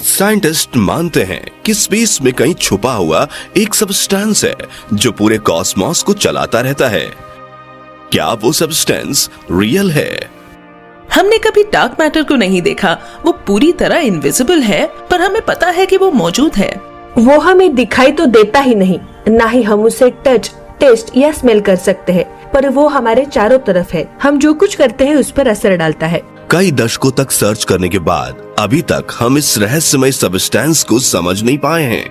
Scientist मानते हैं कि स्पेस में कहीं छुपा हुआ एक सब्सटेंस है जो पूरे कॉस्मोस को चलाता रहता है। क्या वो सब्सटेंस रियल है? हमने कभी डार्क मैटर को नहीं देखा, वो पूरी तरह इनविजिबल है, पर हमें पता है कि वो मौजूद है। वो हमें दिखाई तो देता ही नहीं, ना ही हम उसे टच, टेस्ट या स्मेल कर सकते हैं, पर वो हमारे चारों तरफ है। हम जो कुछ करते हैं उस पर असर डालता है। कई दशकों तक सर्च करने के बाद अभी तक हम इस रहस्यमय सब्सटेंस को समझ नहीं पाए हैं।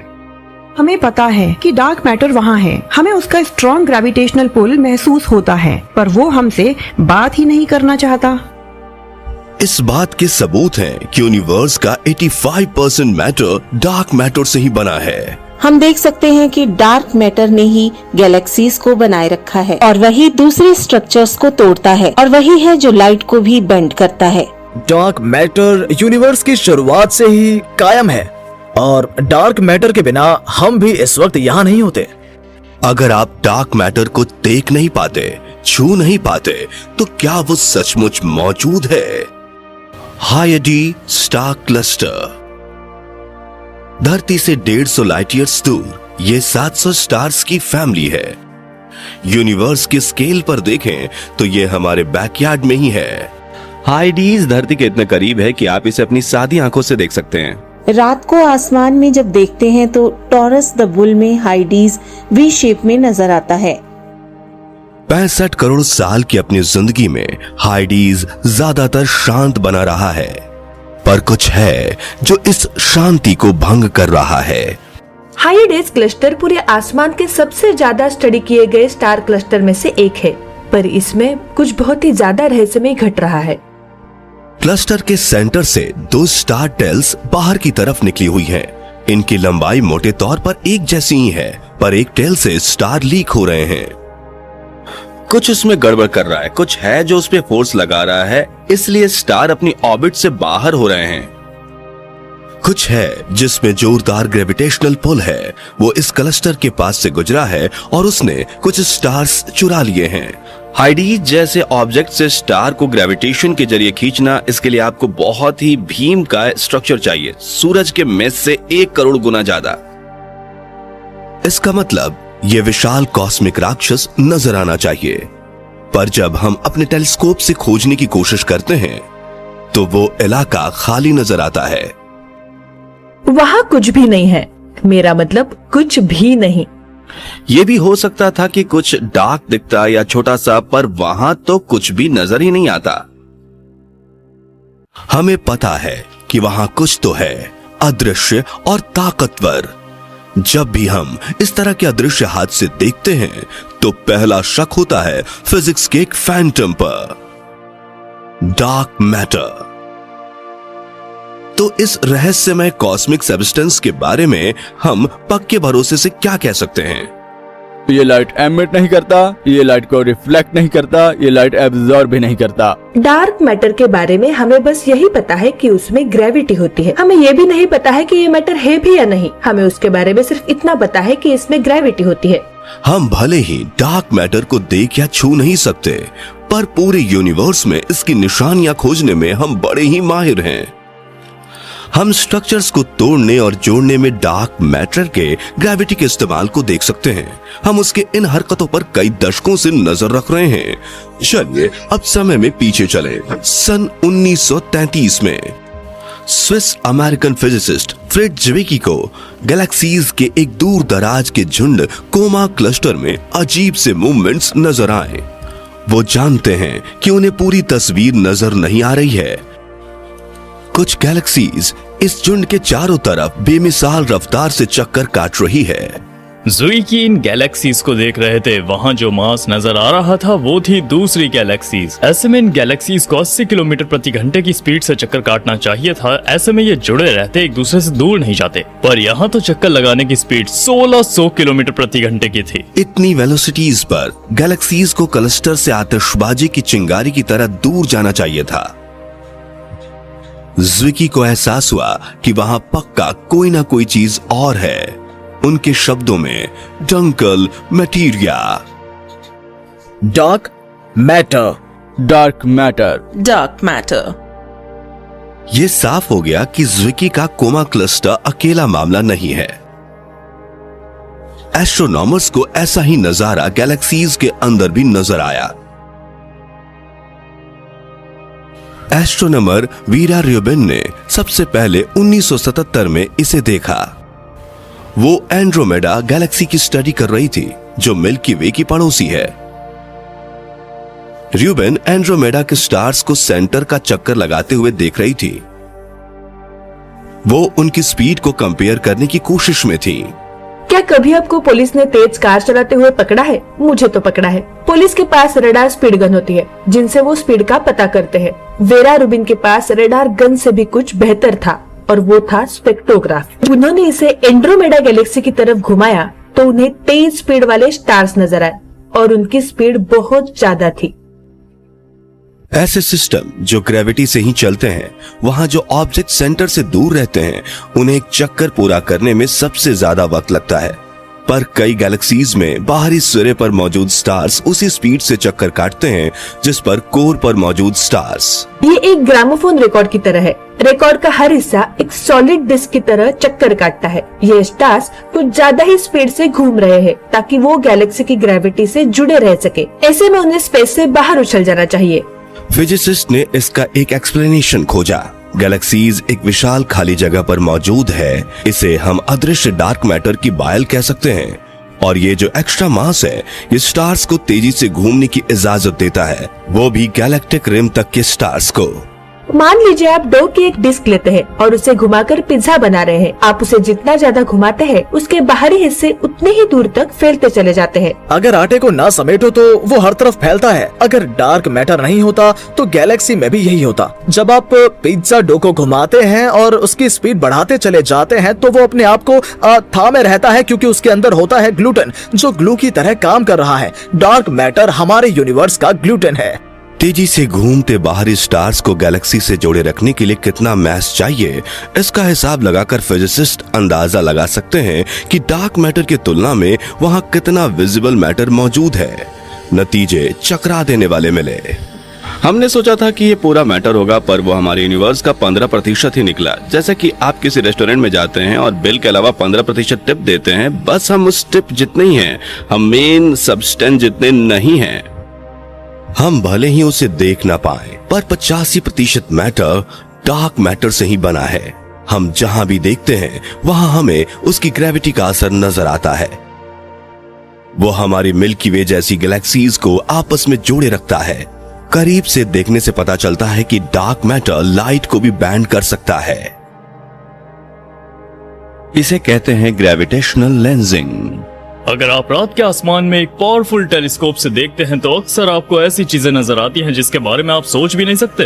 हमें पता है कि डार्क मैटर वहाँ है, हमें उसका स्ट्रॉन्ग ग्रेविटेशनल पुल महसूस होता है, पर वो हमसे बात ही नहीं करना चाहता। इस बात के सबूत हैं कि यूनिवर्स का 85% मैटर डार्क मैटर से ही बना है। हम देख सकते हैं कि डार्क मैटर ने ही गैलेक्सीज को बनाए रखा है और वही दूसरे स्ट्रक्चर्स को तोड़ता है, और वही है जो लाइट को भी बेंड करता है। डार्क मैटर यूनिवर्स की शुरुआत से ही कायम है, और डार्क मैटर के बिना हम भी इस वक्त यहाँ नहीं होते। अगर आप डार्क मैटर को देख नहीं पाते, छू नहीं पाते, तो क्या वो सचमुच मौजूद है? हाइडी स्टार क्लस्टर धरती से 150 लाइट ईयर्स दूर ये 700 स्टार्स की फैमिली है। यूनिवर्स के स्केल पर देखें तो ये हमारे बैकयार्ड में ही है। हाइडीज धरती के इतने करीब है कि आप इसे अपनी सादी आंखों से देख सकते हैं। रात को आसमान में जब देखते हैं तो टॉरस द बुल में हाइडीज वी शेप में नजर आता है। 65 करोड़ साल की अपनी जिंदगी में हाइडीज ज्यादातर शांत बना रहा है, पर कुछ है जो इस शांति को भंग कर रहा है। हाइडीज क्लस्टर पूरे आसमान के सबसे ज्यादा स्टडी किए गए स्टार क्लस्टर में से एक है, पर इसमें कुछ बहुत ही ज्यादा रहस्यमय घट रहा है। क्लस्टर के सेंटर से 2 स्टार टेल्स बाहर की तरफ निकली हुई हैं। इनकी लंबाई मोटे तौर पर एक जैसी ही है, पर एक टेल से स्टार लीक हो रहे हैं। कुछ उसमें गड़बड़ कर रहा है, कुछ है जो उस पे फोर्स लगा रहा है, इसलिए स्टार अपनी ऑर्बिट से बाहर हो रहे हैं। कुछ है जिसमें जोरदार ग्रेविटेशनल पुल है, वो इस क्लस्टर के पास से गुजरा है और उसने कुछ स्टार्स चुरा लिए हैं। हाइडीज जैसे ऑब्जेक्ट से स्टार को ग्रेविटेशन के जरिए खींचना, इसके लिए आपको बहुत ही भीम का स्ट्रक्चर चाहिए, सूरज के मेस से 1 करोड़ गुना ज्यादा। इसका मतलब ये विशाल कॉस्मिक राक्षस नजर आना चाहिए, पर जब हम अपने टेलीस्कोप से खोजने की कोशिश करते हैं तो वो इलाका खाली नजर आता है। वहाँ कुछ भी नहीं है, मेरा मतलब कुछ भी नहीं। ये भी हो सकता था कि कुछ डार्क दिखता या छोटा सा, पर वहां तो कुछ भी नजर ही नहीं आता। हमें पता है कि वहां कुछ तो है, अदृश्य और ताकतवर। जब भी हम इस तरह के अदृश्य हादसे देखते हैं तो पहला शक होता है फिजिक्स के एक फैंटम पर, डार्क मैटर। तो इस रहस्यमय कॉस्मिक सब्सटेंस के बारे में हम पक्के भरोसे से क्या कह सकते हैं? ये लाइट एमिट नहीं करता, ये लाइट को रिफ्लेक्ट नहीं करता, ये लाइट एब्जॉर्ब भी नहीं करता। डार्क मैटर के बारे में हमें बस यही पता है कि उसमें ग्रेविटी होती है। हमें ये भी नहीं पता है कि ये मैटर है भी या नहीं। हमें उसके बारे में सिर्फ इतना पता है कि इसमें ग्रेविटी होती है। हम भले ही डार्क मैटर को देख या छू नहीं सकते, पर पूरे यूनिवर्स में इसकी निशानियां खोजने में हम बड़े ही माहिर हैं। हम स्ट्रक्चर्स को तोड़ने और जोड़ने में डार्क मैटर के ग्रेविटी के इस्तेमाल को देख सकते हैं। हम उसके इन हरकतों पर कई दशकों से नजर रख रहे हैं। चलिए अब समय में पीछे चलें। सन 1933 में स्विस अमेरिकन फिजिसिस्ट फ्रेड ज्विकी को गैलेक्सीज के एक दूर दराज के झुंड कोमा क्लस्टर में अजीब से मूवमेंट्स नजर आए। वो जानते हैं कि उन्हें पूरी तस्वीर नजर नहीं आ रही है। कुछ गैलेक्सीज इस झुंड के चारों तरफ बेमिसाल रफ्तार से चक्कर काट रही है। ज़ुईकी इन गैलेक्सीज को देख रहे थे। वहाँ जो मास नजर आ रहा था वो थी दूसरी गैलेक्सीज। ऐसे में इन गैलेक्सीज को 80 किलोमीटर प्रति घंटे की स्पीड से चक्कर काटना चाहिए था। ऐसे में ये जुड़े रहते, एक दूसरे से दूर नहीं जाते, पर यहाँ तो चक्कर लगाने की स्पीड 1600 किलोमीटर प्रति घंटे की थी। इतनी वेलोसिटीज पर गैलेक्सीज को क्लस्टर से आतिशबाजी की चिंगारी की तरह दूर जाना चाहिए था। ज़्विकी को एहसास हुआ कि वहां पक्का कोई ना कोई चीज और है। उनके शब्दों में Dunkel materia. Dark matter, dark matter, dark matter. ये साफ हो गया कि ज़्विकी का कोमा क्लस्टर अकेला मामला नहीं है। एस्ट्रोनॉमर्स को ऐसा ही नजारा गैलेक्सीज के अंदर भी नजर आया। एस्ट्रोनॉमर वीरा र्यूबिन ने सबसे पहले 1977 में इसे देखा। वो एंड्रोमेडा गैलेक्सी की स्टडी कर रही थी जो मिल्की वे की पड़ोसी है। र्यूबिन एंड्रोमेडा के स्टार्स को सेंटर का चक्कर लगाते हुए देख रही थी। वो उनकी स्पीड को कंपेयर करने की कोशिश में थी। क्या कभी आपको पुलिस ने तेज कार चलाते हुए पकड़ा है? मुझे तो पकड़ा है। पुलिस के पास रडार स्पीड गन होती है जिनसे वो स्पीड का पता करते हैं। वेरा रूबिन के पास रडार गन से भी कुछ बेहतर था और वो था स्पेक्ट्रोग्राफ। उन्होंने इसे एंड्रोमेडा गैलेक्सी की तरफ घुमाया तो उन्हें तेज स्पीड वाले स्टार्स नजर आए और उनकी स्पीड बहुत ज्यादा थी। ऐसे सिस्टम जो ग्रेविटी से ही चलते हैं, वहां जो ऑब्जेक्ट सेंटर से दूर रहते हैं, उन्हें एक चक्कर पूरा करने में सबसे ज्यादा वक्त लगता है। पर कई गैलेक्सीज में बाहरी सिरे पर मौजूद स्टार्स उसी स्पीड से चक्कर काटते हैं जिस पर कोर पर मौजूद स्टार्स। ये एक ग्रामोफोन रिकॉर्ड की तरह है। रिकॉर्ड का हर हिस्सा एक सॉलिड डिस्क की तरह चक्कर काटता है। ये स्टार्स कुछ ज्यादा ही स्पीड से घूम रहे हैं ताकि वो गैलेक्सी की ग्रेविटी से जुड़े रह सके। ऐसे में उन्हें स्पेस से बाहर उछल जाना चाहिए। फिजिसिस्ट ने इसका एक एक्सप्लेनेशन खोजा। गैलेक्सीज एक विशाल खाली जगह पर मौजूद है। इसे हम अदृश्य डार्क मैटर की बायल कह सकते हैं। और ये जो एक्स्ट्रा मास है, ये स्टार्स को तेजी से घूमने की इजाजत देता है, वो भी गैलेक्टिक रिम तक के स्टार्स को। मान लीजिए आप डो की एक डिस्क लेते हैं और उसे घुमाकर पिज्जा बना रहे हैं। आप उसे जितना ज्यादा घुमाते हैं, उसके बाहरी हिस्से उतने ही दूर तक फैलते चले जाते हैं। अगर आटे को ना समेटो तो वो हर तरफ फैलता है। अगर डार्क मैटर नहीं होता तो गैलेक्सी में भी यही होता। जब आप पिज्जा डो को घुमाते हैं और उसकी स्पीड बढ़ाते चले जाते हैं तो वो अपने आप को थामे रहता है, क्योंकि उसके अंदर होता है ग्लूटेन जो ग्लू की तरह काम कर रहा है। डार्क मैटर हमारे यूनिवर्स का ग्लूटेन है। तेजी से घूमते बाहरी स्टार्स को गैलेक्सी से जोड़े रखने के लिए कितना मास चाहिए, इसका हिसाब लगाकर फिजिसिस्ट अंदाजा लगा सकते हैं कि डार्क मैटर की तुलना में वहां कितना विजिबल मैटर मौजूद है। नतीजे चकरा देने वाले मिले। हमने सोचा था कि ये पूरा मैटर होगा, पर वो हमारे यूनिवर्स का 15% ही निकला। जैसे कि आप किसी रेस्टोरेंट में जाते हैं और बिल के अलावा 15% टिप देते हैं, बस हम उस टिप जितने ही हैं, हम मेन सब्सटेंस जितने नहीं हैं। हम भले ही उसे देख ना पाए, पर 85% मैटर डार्क मैटर से ही बना है। हम जहां भी देखते हैं वहां हमें उसकी ग्रेविटी का असर नजर आता है। वो हमारी मिल्की वे जैसी गैलेक्सीज को आपस में जोड़े रखता है। करीब से देखने से पता चलता है कि डार्क मैटर लाइट को भी बैंड कर सकता है। इसे कहते हैं ग्रेविटेशनल लेंसिंग। अगर आप रात के आसमान में एक पावरफुल टेलीस्कोप से देखते हैं तो अक्सर आपको ऐसी चीजें नजर आती हैं जिसके बारे में आप सोच भी नहीं सकते।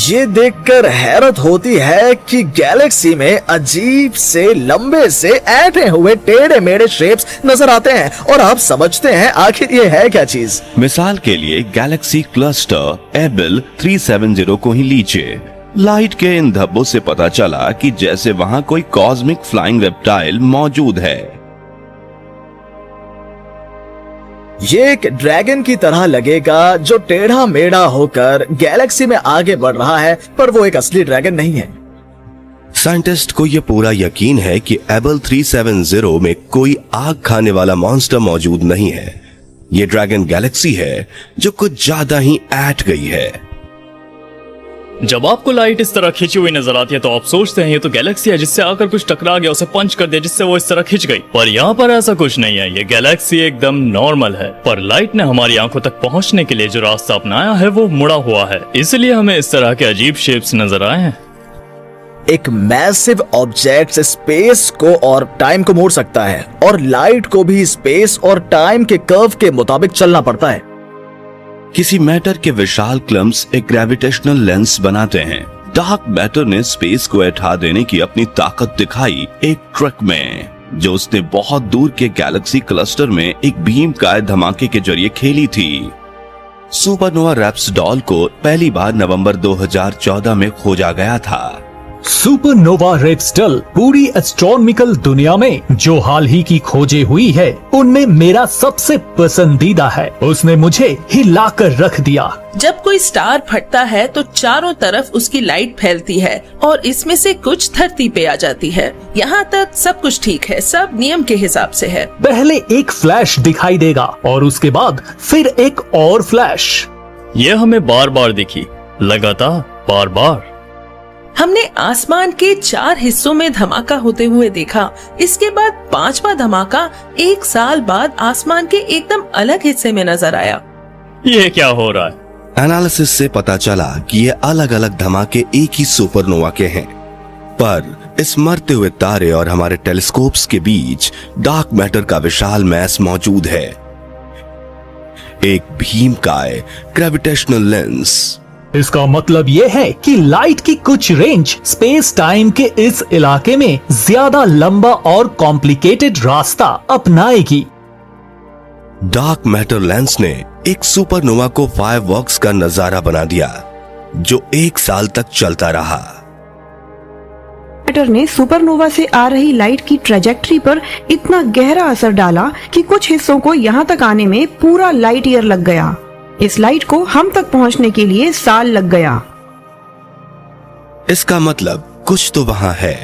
ये देखकर हैरत होती है कि गैलेक्सी में अजीब से लंबे से ऐंठे हुए टेढ़े मेढ़े शेप्स नजर आते हैं और आप समझते हैं आखिर ये है क्या चीज। मिसाल के लिए गैलेक्सी क्लस्टर एबल 370 को ही लीजिए। लाइट के इन धब्बों से पता चला कि जैसे वहां कोई कॉस्मिक फ्लाइंग रेप्टाइल मौजूद है। ये एक ड्रैगन की तरह लगेगा जो टेढ़ा मेढ़ा होकर गैलेक्सी में आगे बढ़ रहा है, पर वो एक असली ड्रैगन नहीं है। साइंटिस्ट को यह पूरा यकीन है कि एबल 370 में कोई आग खाने वाला मॉन्स्टर मौजूद नहीं है। ये ड्रैगन गैलेक्सी है जो कुछ ज्यादा ही ऐट गई है। जब आपको लाइट इस तरह खींची हुई नजर आती है तो आप सोचते हैं ये तो गैलेक्सी है जिससे आकर कुछ टकरा गया, उसे पंच कर दिया जिससे वो इस तरह खिंच गई। पर यहाँ पर ऐसा कुछ नहीं है। ये गैलेक्सी एकदम नॉर्मल है, पर लाइट ने हमारी आंखों तक पहुँचने के लिए जो रास्ता अपनाया है वो मुड़ा हुआ है, इसलिए हमें इस तरह के अजीब शेप्स नजर आए हैं। एक मैसिव ऑब्जेक्ट स्पेस को और टाइम को मोड़ सकता है, और लाइट को भी स्पेस और टाइम के कर्व के मुताबिक चलना पड़ता है। किसी मैटर के विशाल क्लम्प्स एक ग्रेविटेशनल लेंस बनाते हैं। डार्क मैटर ने स्पेस को ऐठा देने की अपनी ताकत दिखाई एक ट्रक में, जो उसने बहुत दूर के गैलेक्सी क्लस्टर में एक भीम काय धमाके के जरिए खेली थी। सुपरनोवा रैप्स डॉल को पहली बार नवंबर 2014 में खोजा गया था। सुपरनोवा रेप्स्टल पूरी एस्ट्रोनॉमिकल दुनिया में जो हाल ही की खोजें हुई है उनमें मेरा सबसे पसंदीदा है। उसने मुझे हिलाकर रख दिया। जब कोई स्टार फटता है तो चारों तरफ उसकी लाइट फैलती है और इसमें से कुछ धरती पे आ जाती है। यहाँ तक सब कुछ ठीक है, सब नियम के हिसाब से है। पहले एक फ्लैश दिखाई देगा और उसके बाद फिर एक और फ्लैश। ये हमें बार बार दिखी, लगातार बार बार। हमने आसमान के 4 हिस्सों में धमाका होते हुए देखा। इसके बाद 5वां धमाका 1 साल बाद आसमान के एकदम अलग हिस्से में नजर आया। ये क्या हो रहा है? एनालिसिस से पता चला कि ये अलग अलग धमाके एक ही सुपरनोवा के हैं, पर इस मरते हुए तारे और हमारे टेलीस्कोप्स के बीच डार्क मैटर का विशाल मैस मौजूद है। एक भीमकाय ग्रेविटेशनल लेंस। इसका मतलब ये है कि लाइट की कुछ रेंज स्पेस टाइम के इस इलाके में ज्यादा लंबा और कॉम्प्लिकेटेड रास्ता अपनाएगी। डार्क मैटर लेंस ने एक सुपरनोवा को फायरवर्क्स का नजारा बना दिया जो 1 साल तक चलता रहा। मैटर ने सुपरनोवा से आ रही लाइट की ट्रेजेक्टरी पर इतना गहरा असर डाला कि कुछ हिस्सों को यहाँ तक आने में पूरा लाइट ईयर लग गया। इस लाइट को हम तक पहुँचने के लिए साल लग गया। इसका मतलब कुछ तो वहां है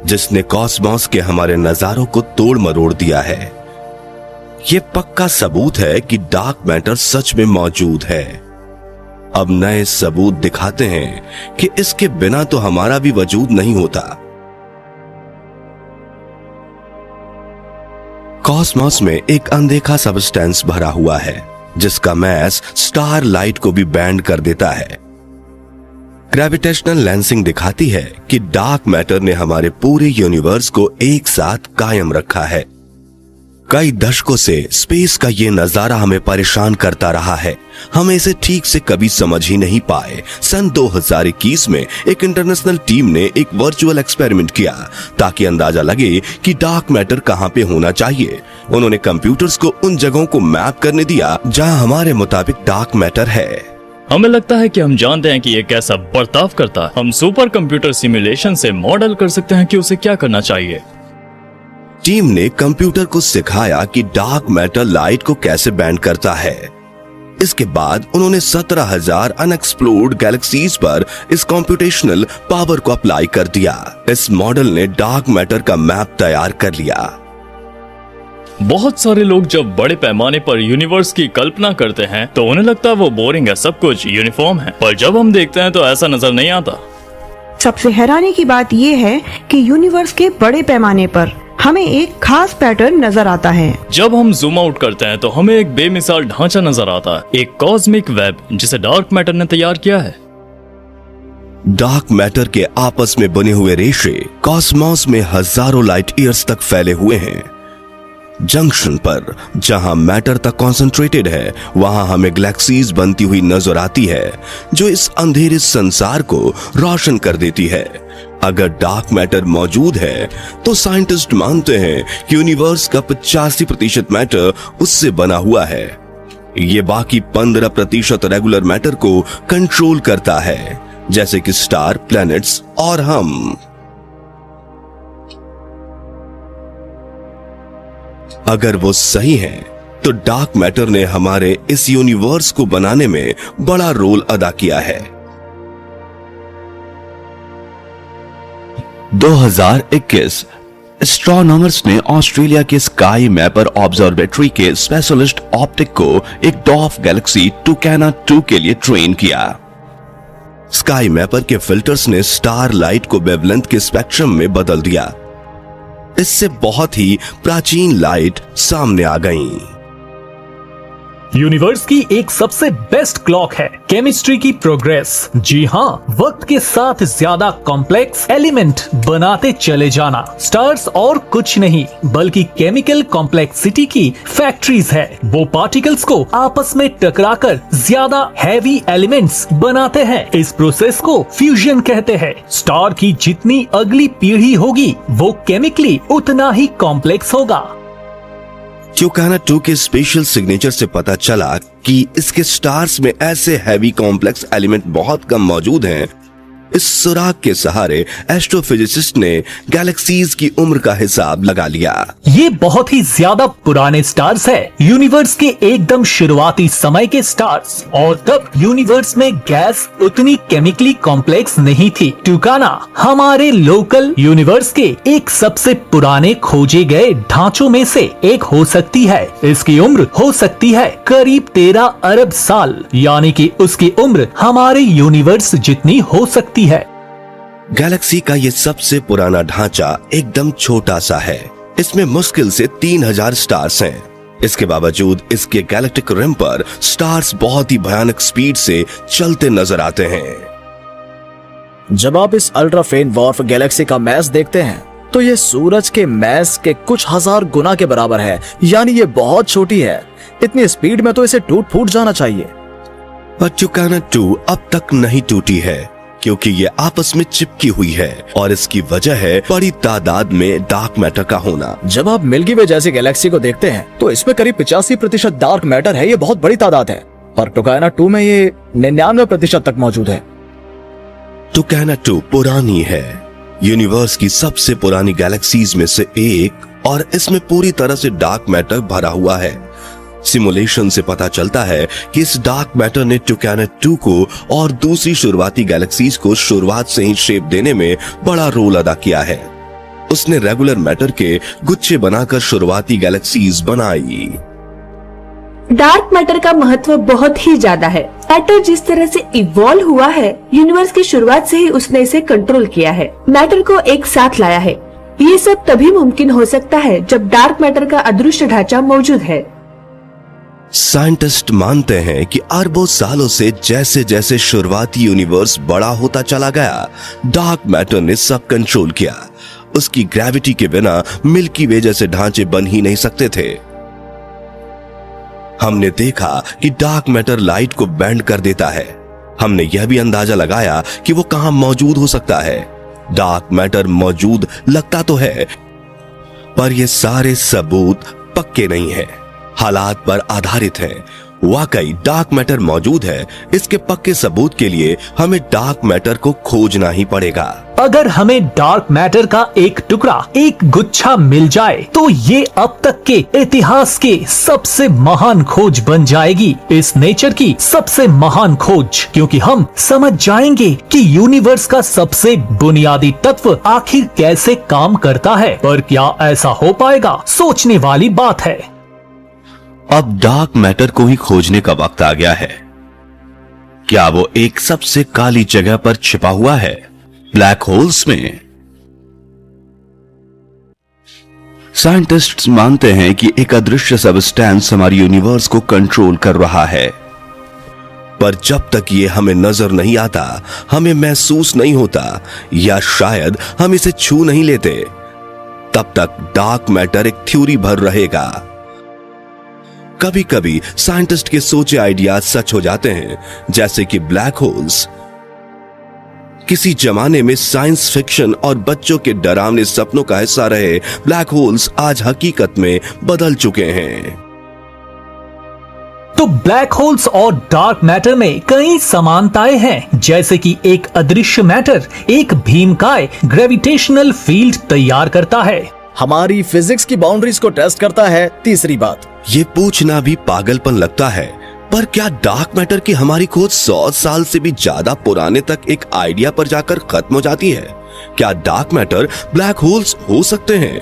जिसने कॉस्मोस के हमारे नजारों को तोड़ मरोड़ दिया है। ये पक्का सबूत है कि डार्क मैटर सच में मौजूद है। अब नए सबूत दिखाते हैं कि इसके बिना तो हमारा भी वजूद नहीं होता। कॉस्मोस में एक अनदेखा सब्सटेंस भरा हुआ है जिसका मैस स्टार लाइट को भी बैंड कर देता है। ग्रेविटेशनल लेंसिंग दिखाती है कि डार्क मैटर ने हमारे पूरे यूनिवर्स को एक साथ कायम रखा है। कई दशकों से स्पेस का ये नजारा हमें परेशान करता रहा है। हम इसे ठीक से कभी समझ ही नहीं पाए। सन 2021 में एक इंटरनेशनल टीम ने एक वर्चुअल एक्सपेरिमेंट किया ताकि अंदाजा लगे कि डार्क मैटर कहां पे होना चाहिए। उन्होंने कंप्यूटर्स को उन जगहों को मैप करने दिया जहां हमारे मुताबिक डार्क मैटर है। हमें लगता है कि हम जानते हैं कि ये कैसा बर्ताव करता है। हम सुपर कंप्यूटर सिमुलेशन से मॉडल कर सकते हैं कि उसे क्या करना चाहिए। टीम ने कंप्यूटर को सिखाया कि डार्क मैटर लाइट को कैसे बैंड करता है। इसके बाद उन्होंने 17,000 अनएक्सप्लोर्ड गैलेक्सीज पर इस कंप्यूटेशनल पावर को अप्लाई कर दिया। इस मॉडल ने डार्क मैटर का मैप तैयार कर लिया। बहुत सारे लोग जब बड़े पैमाने पर यूनिवर्स की कल्पना करते हैं तो उन्हें लगता है वो बोरिंग है, सब कुछ यूनिफॉर्म है, पर जब हम देखते हैं तो ऐसा नजर नहीं आता। सबसे हैरानी की बात यह है कि यूनिवर्स के बड़े पैमाने पर हमें एक खास पैटर्न नजर आता है। जब हम जूम आउट करते हैं तो हमें एक बेमिसाल ढांचा नजर आता है, एक कॉस्मिक वेब जिसे डार्क मैटर ने तैयार किया है। डार्क मैटर के आपस में बने हुए रेशे कॉस्मोस में हजारों लाइट ईयर्स तक फैले हुए हैं। जंक्शन पर जहां मैटर तक कॉन्सेंट्रेटेड है वहां हमें गैलेक्सीज बनती हुई नजर आती है जो इस अंधेरे संसार को रोशन कर देती है। अगर डार्क मैटर मौजूद है तो साइंटिस्ट मानते हैं कि यूनिवर्स का 85% मैटर उससे बना हुआ है। ये बाकी 15% रेगुलर मैटर को कंट्रोल करता है, जैसे कि स्टार, प्लैनेट्स और हम। अगर वो सही है तो डार्क मैटर ने हमारे इस यूनिवर्स को बनाने में बड़ा रोल अदा किया है। 2021 एस्ट्रोनॉमर्स ने ऑस्ट्रेलिया के स्काई मैपर ऑब्जर्वेटरी के स्पेशलिस्ट ऑप्टिक को एक डॉर्फ गैलेक्सी टुकैना 2 के लिए ट्रेन किया। स्काई मैपर के फिल्टर्स ने स्टार लाइट को वेवलेंथ के स्पेक्ट्रम में बदल दिया। इससे बहुत ही प्राचीन लाइट सामने आ गई। यूनिवर्स की एक सबसे बेस्ट क्लॉक है केमिस्ट्री की प्रोग्रेस। जी हाँ, वक्त के साथ ज्यादा कॉम्प्लेक्स एलिमेंट बनाते चले जाना। स्टार्स और कुछ नहीं बल्कि केमिकल कॉम्प्लेक्सिटी की फैक्ट्रीज है। वो पार्टिकल्स को आपस में टकराकर ज्यादा हैवी एलिमेंट्स बनाते हैं। इस प्रोसेस को फ्यूजन कहते हैं। स्टार की जितनी अगली पीढ़ी होगी वो केमिकली उतना ही कॉम्प्लेक्स होगा। टुकैना 2 के स्पेशल सिग्नेचर से पता चला कि इसके स्टार्स में ऐसे हैवी कॉम्प्लेक्स एलिमेंट बहुत कम मौजूद हैं इस सुराग के सहारे एस्ट्रोफिजिसिस्ट ने गैलेक्सीज की उम्र का हिसाब लगा लिया। ये बहुत ही ज्यादा पुराने स्टार्स है, यूनिवर्स के एकदम शुरुआती समय के स्टार्स, और तब यूनिवर्स में गैस उतनी केमिकली कॉम्प्लेक्स नहीं थी। टुकाना हमारे लोकल यूनिवर्स के एक सबसे पुराने खोजे गए ढांचों में से एक हो सकती है। इसकी उम्र हो सकती है करीब 13 अरब साल, यानी कि उसकी उम्र हमारे यूनिवर्स जितनी हो सकती है। गैलेक्सी का ये सबसे पुराना ढांचा एकदम छोटा सा है। इसमें मुश्किल से 3000 स्टार्स हैं। इसके बावजूद इसके गैलेक्टिक रिम पर स्टार्स बहुत ही भयानक स्पीड से चलते नजर आते हैं। जब आप इस अल्ट्रा फेन डॉर्फ गैलेक्सी का मैस देखते हैं तो ये सूरज के मैस के कुछ हजार गुना के बराबर है, यानी ये बहुत छोटी है। इतनी स्पीड में तो इसे टूट फूट जाना चाहिए। पर टुकाना 2 अब तक नहीं टूटी है क्योंकि ये आपस में चिपकी हुई है और इसकी वजह है बड़ी तादाद में डार्क मैटर का होना। जब आप मिल्की वे जैसी गैलेक्सी को देखते हैं तो इसमें करीब 85% डार्क मैटर है। ये बहुत बड़ी तादाद है, और टुकाना 2 में ये 99% तक मौजूद है। टुकाना 2 पुरानी है, यूनिवर्स की सबसे पुरानी गैलेक्सीज में से एक, और इसमें पूरी तरह से डार्क मैटर भरा हुआ है। सिमुलेशन से पता चलता है कि इस डार्क मैटर ने टुकाना 2 को और दूसरी शुरुआती गैलेक्सीज को शुरुआत से ही शेप देने में बड़ा रोल अदा किया है। उसने रेगुलर मैटर के गुच्छे बनाकर शुरुआती गैलेक्सीज बनाई। डार्क मैटर का महत्व बहुत ही ज्यादा है। मैटर जिस तरह से इवॉल्व हुआ है, यूनिवर्स की शुरुआत से ही उसने इसे कंट्रोल किया है, मैटर को एक साथ लाया है। ये सब तभी मुमकिन हो सकता है जब डार्क मैटर का अदृश्य ढांचा मौजूद है। साइंटिस्ट मानते हैं कि अरबों सालों से जैसे जैसे शुरुआती यूनिवर्स बड़ा होता चला गया, डार्क मैटर ने सब कंट्रोल किया। उसकी ग्रेविटी के बिना मिल्की वे जैसे ढांचे बन ही नहीं सकते थे। हमने देखा कि डार्क मैटर लाइट को बेंड कर देता है। हमने यह भी अंदाजा लगाया कि वो कहां मौजूद हो सकता है। डार्क मैटर मौजूद लगता तो है, पर ये सारे सबूत पक्के नहीं है, हालात पर आधारित हैं। वाकई डार्क मैटर मौजूद है, इसके पक्के सबूत के लिए हमें डार्क मैटर को खोजना ही पड़ेगा। अगर हमें डार्क मैटर का एक टुकड़ा, एक गुच्छा मिल जाए तो ये अब तक के इतिहास के सबसे महान खोज बन जाएगी, इस नेचर की सबसे महान खोज, क्योंकि हम समझ जाएंगे कि यूनिवर्स का सबसे बुनियादी तत्व आखिर कैसे काम करता है। पर क्या ऐसा हो पाएगा? सोचने वाली बात है। अब डार्क मैटर को ही खोजने का वक्त आ गया है। क्या वो एक सबसे काली जगह पर छिपा हुआ है, ब्लैक होल्स में? साइंटिस्ट्स मानते हैं कि एक अदृश्य सबस्टेंस हमारी यूनिवर्स को कंट्रोल कर रहा है, पर जब तक ये हमें नजर नहीं आता, हमें महसूस नहीं होता, या शायद हम इसे छू नहीं लेते, तब तक डार्क मैटर एक थ्योरी भर रहेगा। कभी कभी साइंटिस्ट के सोचे आइडियाज सच हो जाते हैं, जैसे कि ब्लैक होल्स। किसी जमाने में साइंस फिक्शन और बच्चों के डरावने सपनों का हिस्सा रहे ब्लैक होल्स आज हकीकत में बदल चुके हैं। तो ब्लैक होल्स और डार्क मैटर में कई समानताएं हैं, जैसे कि एक अदृश्य मैटर एक भीमकाय ग्रेविटेशनल फील्ड तैयार करता है, हमारी फिजिक्स की बाउंड्रीज को टेस्ट करता है। तीसरी बात, ये पूछना भी पागलपन लगता है, पर क्या डार्क मैटर की हमारी खोज 100 साल से भी ज्यादा पुराने तक एक आइडिया पर जाकर खत्म हो जाती है? क्या डार्क मैटर ब्लैक होल्स हो सकते हैं?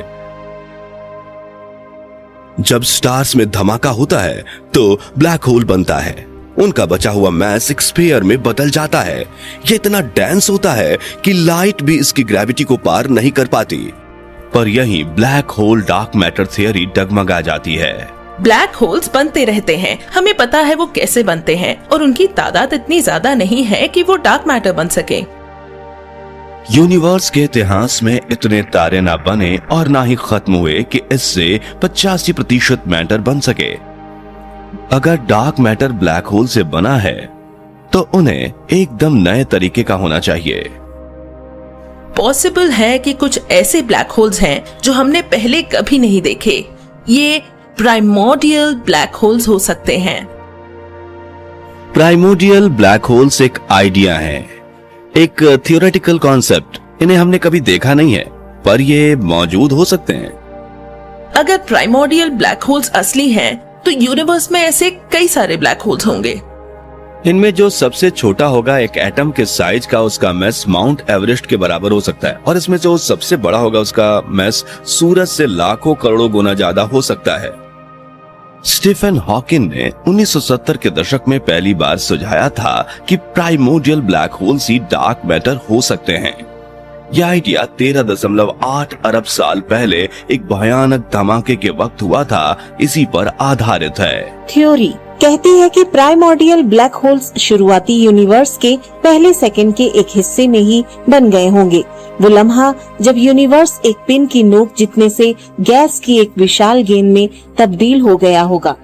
जब स्टार्स में धमाका होता है तो ब्लैक होल बनता है। उनका बचा हुआ मैस एक स्फीयर में बदल जाता है। ये इतना डेंस होता है कि लाइट भी इसकी ग्रेविटी को पार नहीं कर पाती। पर यही black hole dark matter theory डगमगा जाती है। ब्लैक होल्स बनते रहते हैं, हमें पता है वो कैसे बनते हैं, और उनकी तादाद इतनी ज्यादा नहीं है कि वो डार्क मैटर बन सके। यूनिवर्स के इतिहास में इतने तारे ना बने और ना ही खत्म हुए कि इससे 85% मैटर बन सके। अगर डार्क मैटर ब्लैक होल से बना है तो उन्हें एकदम नए तरीके का होना चाहिए। पॉसिबल है कि कुछ ऐसे ब्लैक होल्स हैं जो हमने पहले कभी नहीं देखे। ये प्राइमोर्डियल ब्लैक होल्स हो सकते हैं। प्राइमोर्डियल ब्लैक होल्स एक आइडिया है, एक थियोरेटिकल कॉन्सेप्ट, इन्हें हमने कभी देखा नहीं है, पर ये मौजूद हो सकते हैं। अगर प्राइमोर्डियल ब्लैक होल्स असली हैं, तो यूनिवर्स में ऐसे कई सारे ब्लैक होल्स होंगे। इनमें जो सबसे छोटा होगा एक एटम के साइज का, उसका मैस माउंट एवरेस्ट के बराबर हो सकता है, और इसमें जो सबसे बड़ा होगा उसका मैस सूरज से लाखों करोड़ों गुना ज्यादा हो सकता है। स्टीफन हॉकिंग ने 1970 के दशक में पहली बार सुझाया था कि प्राइमोर्डियल ब्लैक होल्स ही डार्क मैटर हो सकते हैं। यह आइडिया 13.8 अरब साल पहले एक भयानक धमाके के वक्त हुआ था, इसी पर आधारित है। थ्योरी कहती है कि प्राइमोर्डियल ब्लैक होल्स शुरुआती यूनिवर्स के पहले सेकंड के एक हिस्से में ही बन गए होंगे। वो लम्हा जब यूनिवर्स एक पिन की नोक जितने से गैस की एक विशाल गेंद में तब्दील हो गया होगा।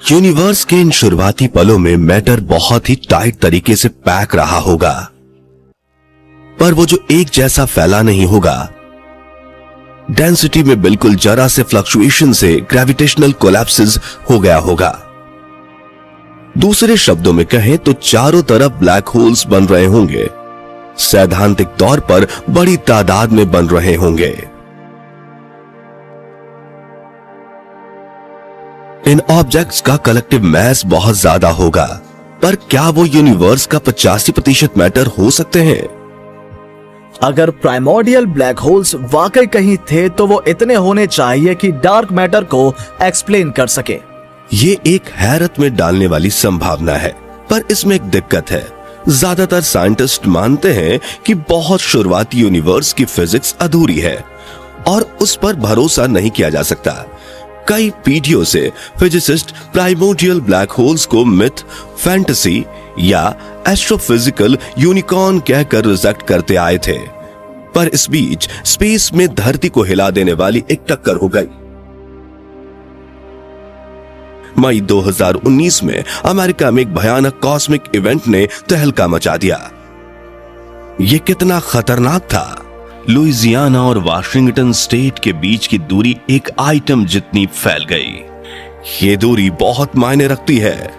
यूनिवर्स के इन शुरुआती पलों में मैटर बहुत ही टाइट तरीके से पैक रहा होगा, पर वो जो एक जैसा फैला नहीं होगा। डेंसिटी में बिल्कुल जरा से फ्लक्चुएशन से ग्रेविटेशनल कोलैप्सेस हो गया होगा। दूसरे शब्दों में कहें तो चारों तरफ ब्लैक होल्स बन रहे होंगे, सैद्धांतिक तौर पर बड़ी तादाद में बन रहे होंगे। इन ऑब्जेक्ट्स का कलेक्टिव मैस बहुत ज्यादा होगा, पर क्या वो यूनिवर्स का 85% मैटर हो सकते हैं? अगर प्राइमोर्डियल ब्लैक होल्स वाकई कहीं थे तो वो इतने होने चाहिए कि डार्क मैटर को एक्सप्लेन कर सके। ये एक हैरत में डालने वाली संभावना है, पर इसमें एक दिक्कत है। ज्यादातर साइंटिस्ट मानते हैं कि बहुत शुरुआती यूनिवर्स की फिजिक्स अधूरी है और उस पर भरोसा नहीं किया जा सकता। कई पीढ़ियों से फिजिसिस्ट प्राइमोर्डियल ब्लैक होल्स को मिथ, फैंटेसी या एस्ट्रोफिजिकल यूनिकॉर्न कहकर रिजेक्ट करते आए थे, पर इस बीच स्पेस में धरती को हिला देने वाली एक टक्कर हो गई। मई 2019 में अमेरिका में एक भयानक कॉस्मिक इवेंट ने तहलका मचा दिया। यह कितना खतरनाक था। लुइजियाना और वाशिंगटन स्टेट के बीच की दूरी एक आइटम जितनी फैल गई। ये दूरी बहुत मायने रखती है।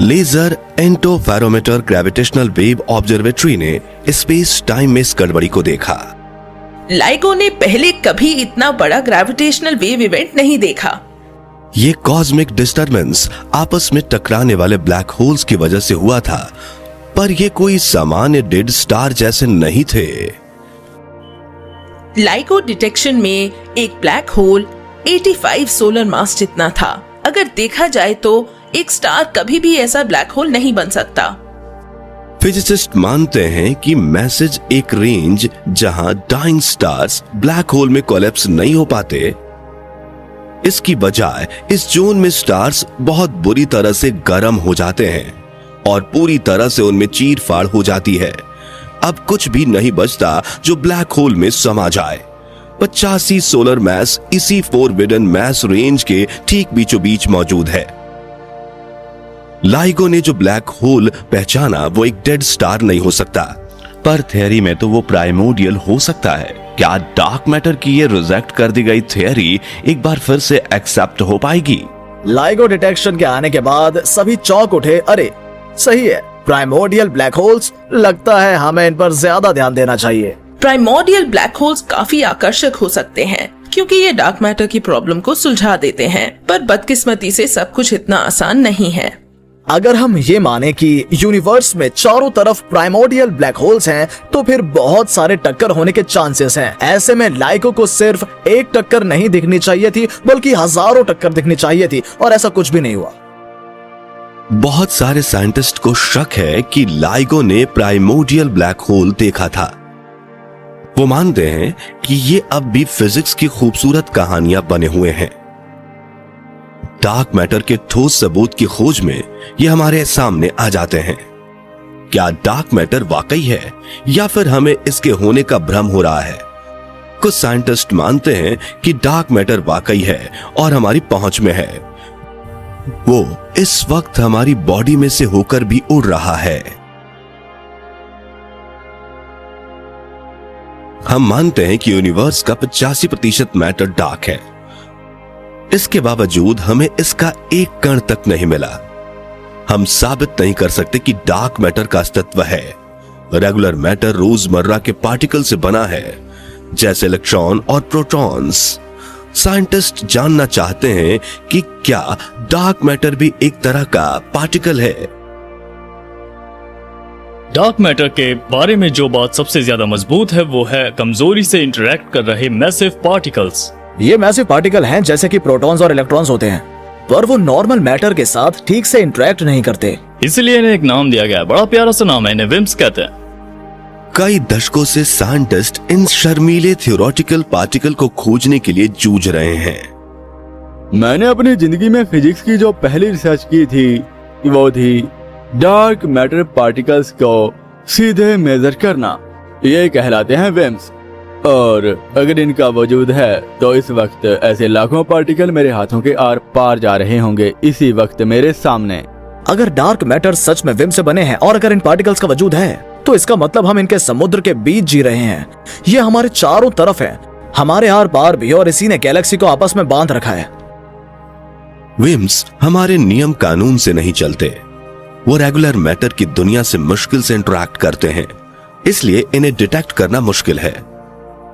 Laser interferometer gravitational wave observatory ने स्पेस टाइम में इस गड़बड़ी को देखा। लाइगो ने पहले कभी इतना बड़ा ग्रेविटेशनल वेव इवेंट नहीं देखा। ये कॉस्मिक डिस्टर्बेंस आपस में टकराने वाले ब्लैक होल्स की वजह से हुआ था, पर ये कोई सामान्य डेड स्टार जैसे नहीं थे। लाइगो डिटेक्शन में एक ब्लैक होल 85 सोलर मास जितना था। अगर देखा जाए तो एक स्टार कभी भी ऐसा ब्लैक होल नहीं बन सकता। फिजिसिस्ट मानते हैं कि मैसेज एक रेंज जहां डाइंग स्टार्स ब्लैक होल में कोलैप्स नहीं हो पाते, इसकी बजाय इस जोन में स्टार्स बहुत बुरी तरह से गर्म हो जाते हैं और पूरी तरह से उनमें चीर फाड़ हो जाती है। अब कुछ भी नहीं बचता जो ब्लैक होल में समा जाए। 85 सोलर मैस इसी फोरबिडन मैस रेंज के ठीक बीचों बीच मौजूद है। लाइगो ने जो ब्लैक होल पहचाना वो एक डेड स्टार नहीं हो सकता, पर थियरी में तो वो प्राइमोर्डियल हो सकता है। क्या डार्क मैटर की ये रिजेक्ट कर दी गई थियरी एक बार फिर से एक्सेप्ट हो पाएगी? लाइगो डिटेक्शन के आने के बाद सभी चौंक उठे। अरे सही है, प्राइमोर्डियल ब्लैक होल्स, लगता है हमें इन पर ज्यादा ध्यान देना चाहिए। प्राइमोर्डियल ब्लैक होल्स काफी आकर्षक हो सकते हैं क्योंकि ये डार्क मैटर की प्रॉब्लम को सुलझा देते हैं, पर बदकिस्मती से सब कुछ इतना आसान नहीं है। अगर हम ये माने कि यूनिवर्स में चारों तरफ प्राइमोर्डियल ब्लैक होल्स हैं, तो फिर बहुत सारे टक्कर होने के चांसेस हैं। ऐसे में लाइगो को सिर्फ एक टक्कर नहीं दिखनी चाहिए थी, बल्कि हजारों टक्कर दिखनी चाहिए थी, और ऐसा कुछ भी नहीं हुआ। बहुत सारे साइंटिस्ट को शक है कि लाइगो ने प्राइमोर्डियल ब्लैक होल देखा था। वो मानते हैं कि ये अब भी फिजिक्स की खूबसूरत कहानियां बने हुए हैं। डार्क मैटर के ठोस सबूत की खोज में ये हमारे सामने आ जाते हैं। क्या डार्क मैटर वाकई है या फिर हमें इसके होने का भ्रम हो रहा है? कुछ साइंटिस्ट मानते हैं कि डार्क मैटर वाकई है और हमारी पहुंच में है। वो इस वक्त हमारी बॉडी में से होकर भी उड़ रहा है। हम मानते हैं कि यूनिवर्स का 85% मैटर डार्क है। इसके बावजूद हमें इसका एक कण तक नहीं मिला। हम साबित नहीं कर सकते कि डार्क मैटर का अस्तित्व है। रेगुलर मैटर रोजमर्रा के पार्टिकल से बना है, जैसे इलेक्ट्रॉन और प्रोटॉन्स। साइंटिस्ट जानना चाहते हैं कि क्या डार्क मैटर भी एक तरह का पार्टिकल है। डार्क मैटर के बारे में जो बात सबसे ज्यादा मजबूत है वो है कमजोरी से इंटरेक्ट कर रहे मैसिव पार्टिकल्स। ये मैसिव पार्टिकल हैं जैसे कि प्रोटॉन्स और इलेक्ट्रॉन्स होते हैं, पर वो नॉर्मल मैटर के साथ ठीक से इंटरेक्ट नहीं करते, इसलिए इन्हें एक नाम दिया गया है। बड़ा प्यारा सा नाम है, इन्हें विम्स कहते हैं। कई दशकों से साइंटिस्ट इन शर्मीले थ्योरेटिकल पार्टिकल को खोजने के लिए जूझ रहे हैं। मैंने अपनी जिंदगी में फिजिक्स की जो पहली रिसर्च की थी वो थी डार्क मैटर पार्टिकल्स को सीधे मेजर करना। ये कहलाते हैं विम्स, और अगर इनका वजूद है तो इस वक्त ऐसे लाखों पार्टिकल मेरे हाथों के आर पार जा रहे होंगे इसी वक्त मेरे सामने। अगर डार्क मैटर सच में विम से बने हैं और अगर इन पार्टिकल्स का वजूद है तो इसका मतलब हम इनके समुद्र के बीच जी रहे हैं। ये हमारे चारों तरफ है, हमारे आर पार भी, और इसी ने गैलेक्सी को आपस में बांध रखा है। विम्स हमारे नियम कानून से नहीं चलते, वो रेगुलर मैटर की दुनिया से मुश्किल से इंटरैक्ट करते हैं, इसलिए इन्हें डिटेक्ट करना मुश्किल है।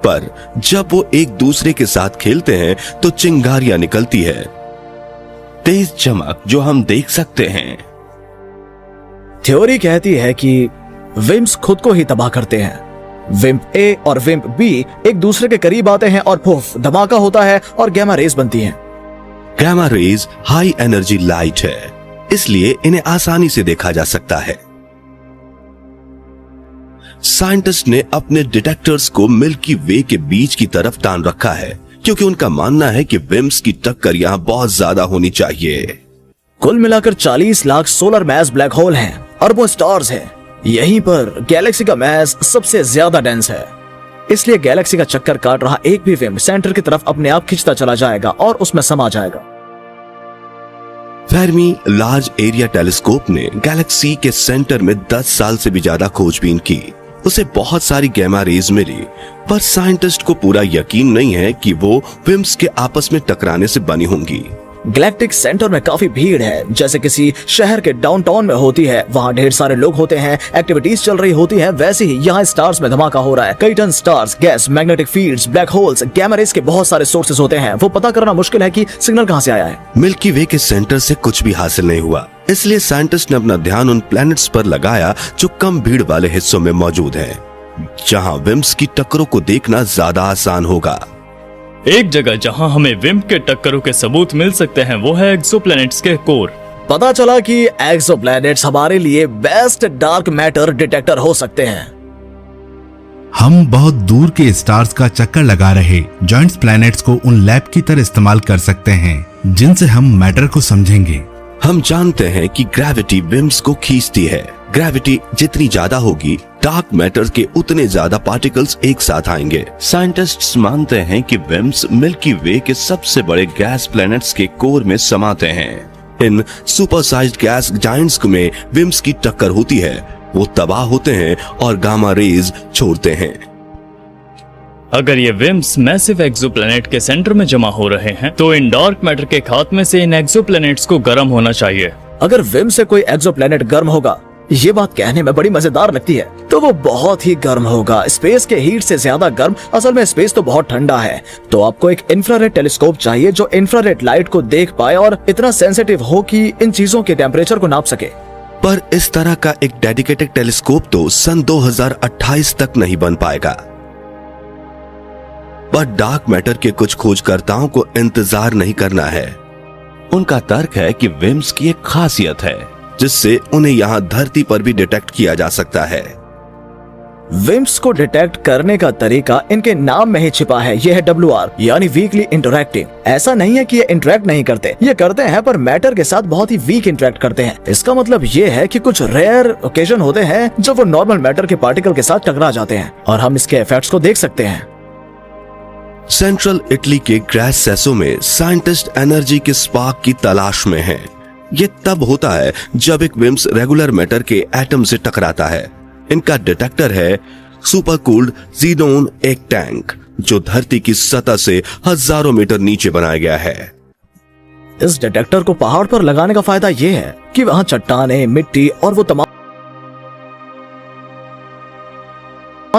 पर जब वो एक दूसरे के साथ खेलते हैं तो चिंगारियां निकलती है, तेज चमक जो हम देख सकते हैं। थ्योरी कहती है कि विम्स खुद को ही तबाह करते हैं। विम्प ए और विम्प बी एक दूसरे के करीब आते हैं और पुफ धमाका होता है और गैमा रेज बनती हैं। Gamma rays high energy light है, इसलिए इन्हें आसानी से देखा जा सकता है। साइंटिस्ट ने अपने डिटेक्टर्स को मिल्की वे के बीच की तरफ तान रखा है, क्योंकि उनका मानना है कि विम्स की टक्कर यहां बहुत ज्यादा होनी चाहिए। कुल मिलाकर 40 lakh solar mass black hole हैं, अरबों स्टार्स हैं। यहीं पर गैलेक्सी का मैस सबसे ज्यादा डेंस है, इसलिए गैलेक्सी का चक्कर काट रहा एक भी विम्प सेंटर की तरफ अपने आप खिंचता चला जाएगा और उसमें समा जाएगा। फेर्मी लार्ज एरिया टेलीस्कोप ने गैलेक्सी के सेंटर में 10 साल से भी ज्यादा खोजबीन की। उसे बहुत सारी गैमा रेज मिली, पर साइंटिस्ट को पूरा यकीन नहीं है कि वो विम्स के आपस में टकराने से बनी होंगी। गैलेक्टिक सेंटर में काफी भीड़ है, जैसे किसी शहर के डाउनटाउन में होती है। वहाँ ढेर सारे लोग होते हैं, एक्टिविटीज चल रही होती है। वैसे ही यहाँ स्टार्स में धमाका हो रहा है। कई ton stars, gas, magnetic fields, black holes, gamma rays के बहुत सारे सोर्सेस होते हैं। वो पता करना मुश्किल है कि सिग्नल कहाँ से आया है। मिल्की वे के सेंटर से कुछ भी हासिल नहीं हुआ, इसलिए साइंटिस्ट ने अपना ध्यान उन प्लैनेट्स पर लगाया जो कम भीड़ वाले हिस्सों में मौजूद हैं, जहां विम्स की टक्करों को देखना ज्यादा आसान होगा। एक जगह जहां हमें विम्प के टक्करों के सबूत मिल सकते हैं वो है एक्सोप्लैनेट्स के कोर। पता चला कि एक्सोप्लैनेट्स हमारे लिए बेस्ट डार्क मैटर डिटेक्टर हो सकते हैं। हम बहुत दूर के स्टार्स का चक्कर लगा रहे जॉइंट्स प्लैनेट्स को उन लैब की तरह इस्तेमाल कर सकते हैं जिनसे हम मैटर को समझेंगे। हम जानते हैं कि ग्रेविटी विम्स को खींचती है। ग्रेविटी जितनी ज्यादा होगी, डार्क मैटर के उतने ज्यादा पार्टिकल्स एक साथ आएंगे। साइंटिस्ट्स मानते हैं कि विम्स मिल्की वे के सबसे बड़े गैस प्लैनेट्स के कोर में समाते हैं। इन सुपरसाइज्ड गैस जायंट्स में विम्स की टक्कर होती है, वो तबाह होते हैं और गामा रेज छोड़ते हैं। अगर ये विम्स मैसिव एक्सोप्लैनेट के सेंटर में जमा हो रहे हैं तो इन डार्क मैटर के खात्मे से इन एक्सोप्लैनेट्स को गर्म होना चाहिए। अगर विम से कोई एक्सोप्लैनेट गर्म होगा, ये बात कहने में बड़ी मजेदार लगती है, तो वो बहुत ही गर्म होगा, स्पेस के हीट से ज्यादा गर्म। असल में स्पेस तो बहुत ठंडा है, तो आपको एक इंफ्रारेड टेलीस्कोप चाहिए जो इंफ्रारेड लाइट को देख पाए और इतना सेंसिटिव हो कि इन चीजों के टेम्परेचर को नाप सके। पर इस तरह का एक डेडिकेटेड टेलीस्कोप तो सन 2028 तक नहीं बन पाएगा। पर डार्क मैटर के कुछ खोजकर्ताओं को इंतजार नहीं करना है। उनका तर्क है कि विम्स की एक खासियत है जिससे उन्हें यहां धरती पर भी डिटेक्ट किया जा सकता है। विम्स को डिटेक्ट करने का तरीका इनके नाम में ही छिपा है। यह है WR यानी वीकली इंटरैक्टिंग। ऐसा नहीं है कि ये इंटरैक्ट नहीं करते, ये करते हैं, पर मैटर के साथ बहुत ही वीक इंटरैक्ट करते हैं। इसका मतलब ये है कि कुछ रेयर ओकेजन होते हैं जब वो नॉर्मल मैटर के पार्टिकल के साथ टकरा जाते हैं और हम इसके इफेक्ट्स को देख सकते हैं। सेंट्रल इटली के ग्रैस सेसो में साइंटिस्ट एनर्जी के स्पार्क की तलाश में हैं। ये तब होता है जब एक विम्स रेगुलर मैटर के एटम से टकराता है। इनका डिटेक्टर है सुपर कूल्ड ज़ीनोन एक टैंक, जो धरती की सतह से हजारों मीटर नीचे बनाया गया है। इस डिटेक्टर को पहाड़ पर लगाने का फायदा ये है कि वहाँ चट्टाने, मिट्टी और वो तमाम